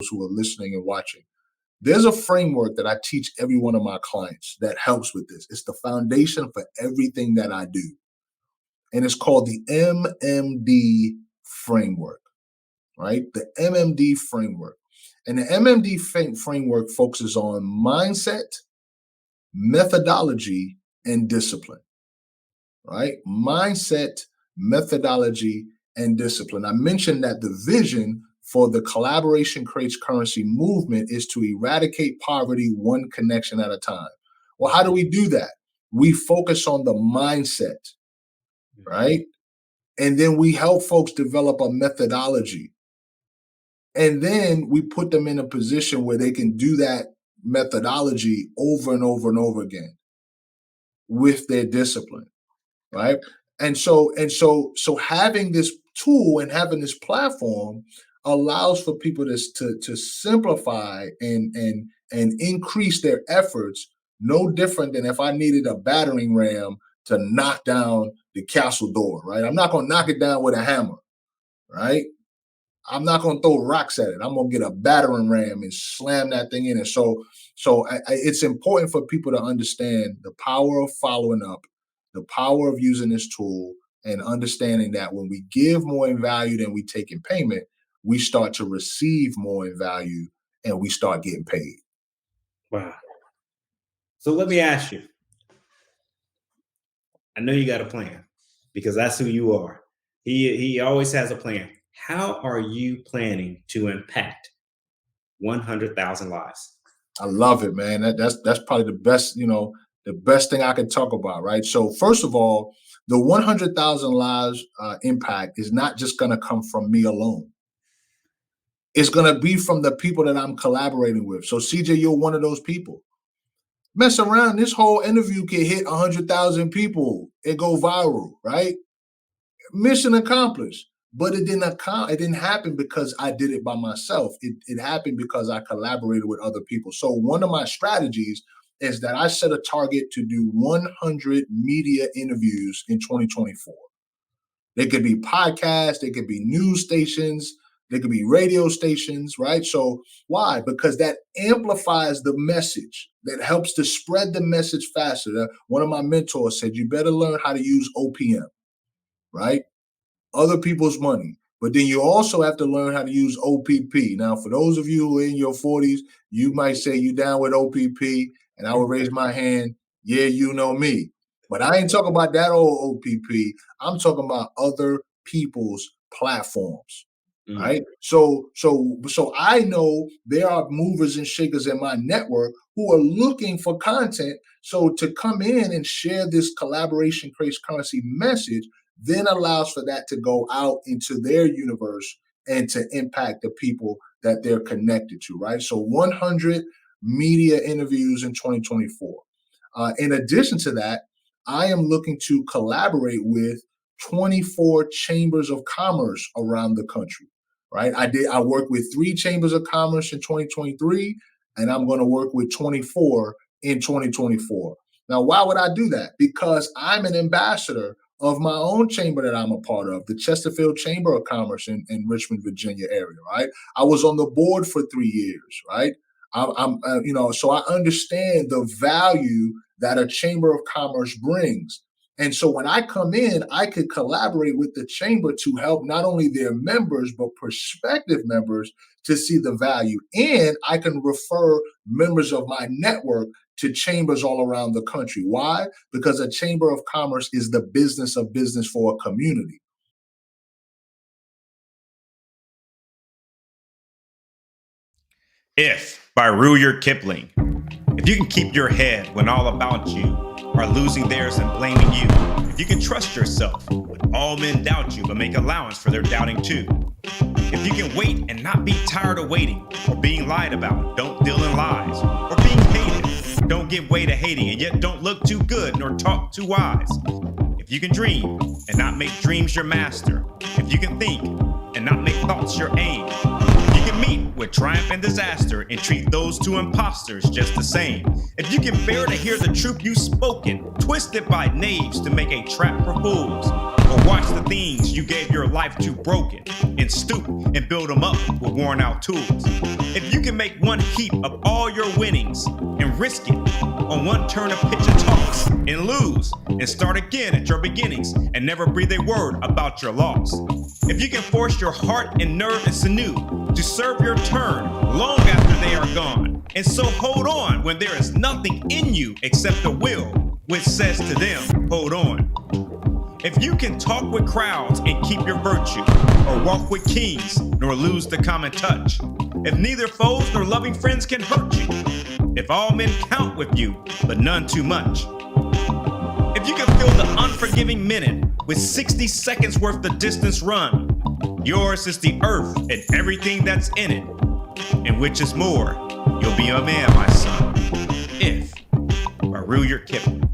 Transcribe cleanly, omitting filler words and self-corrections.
who are listening and watching. There's a framework that I teach every one of my clients that helps with this. It's the foundation for everything that I do. And it's called the MMD framework, right? The MMD framework. And the MMD framework focuses on mindset, methodology, and discipline, right? Mindset, methodology, and discipline. I mentioned that the vision for the Collaboration Creates Currency movement is to eradicate poverty one connection at a time. Well, how do we do that? We focus on the mindset, right? And then we help folks develop a methodology. And then we put them in a position where they can do that methodology over and over and over again with their discipline, right? And so having this tool and having this platform allows for people to simplify and increase their efforts, no different than if I needed a battering ram to knock down the castle door, right? I'm not going to knock it down with a hammer, right? I'm not going to throw rocks at it. I'm going to get a battering ram and slam that thing in. And so it's important for people to understand the power of following up, the power of using this tool, and understanding that when we give more in value than we take in payment, we start to receive more in value and we start getting paid. Wow. So let me ask you, I know you got a plan because that's who you are. He always has a plan. How are you planning to impact 100,000 lives? I love it, man. That's probably the best, the best thing I can talk about, right? So first of all, the 100,000 lives impact is not just going to come from me alone. It's going to be from the people that I'm collaborating with. So CJ, you're one of those people. Mess around, this whole interview can hit 100,000 people. It go viral, right? Mission accomplished. But it didn't happen because I did it by myself. It happened because I collaborated with other people. So one of my strategies is that I set a target to do 100 media interviews in 2024. They could be podcasts, they could be news stations, they could be radio stations, right? So why? Because that amplifies the message, that helps to spread the message faster. One of my mentors said, you better learn how to use OPM, right? Other people's money. But then you also have to learn how to use OPP. Now, for those of you who are in your 40s, you might say you down with OPP, and I will raise my hand. Yeah, you know me. But I ain't talking about that old OPP. I'm talking about other people's platforms, right? So I know there are movers and shakers in my network who are looking for content. So to come in and share this Collaboration Creates Currency message then allows for that to go out into their universe and to impact the people that they're connected to, right? So 100 media interviews in 2024. In addition to that, I am looking to collaborate with 24 chambers of commerce around the country, right? I worked with 3 chambers of commerce in 2023, and I'm going to work with 24 in 2024. Now, why would I do that? Because I'm an ambassador of my own chamber that I'm a part of, the Chesterfield Chamber of Commerce in Richmond, Virginia area, right? I was on the board for 3 years, right? So I understand the value that a Chamber of Commerce brings. And so when I come in, I could collaborate with the chamber to help not only their members, but prospective members to see the value. And I can refer members of my network to chambers all around the country. Why? Because a Chamber of Commerce is the business of business for a community. If, by Rudyard Kipling. If you can keep your head when all about you are losing theirs and blaming you. If you can trust yourself when all men doubt you, but make allowance for their doubting too. If you can wait and not be tired of waiting or being lied about, don't deal in lies, or being hated, don't give way to hating, and yet don't look too good nor talk too wise. If you can dream and not make dreams your master, if you can think and not make thoughts your aim, you can meet with triumph and disaster and treat those two imposters just the same. If you can bear to hear the truth you've spoken, twisted by knaves to make a trap for fools, or watch the things you gave your life life too broken and stoop and build them up with worn out tools. If you can make one heap of all your winnings and risk it on one turn of pitch and toss and lose and start again at your beginnings and never breathe a word about your loss. If you can force your heart and nerve and sinew to serve your turn long after they are gone, and so hold on when there is nothing in you except the will, which says to them, hold on. If you can talk with crowds and keep your virtue, or walk with kings nor lose the common touch, if neither foes nor loving friends can hurt you, if all men count with you, but none too much, if you can fill the unforgiving minute with 60 seconds worth of distance run, yours is the earth and everything that's in it, and which is more, you'll be a man, my son, if by Rudyard Kipling.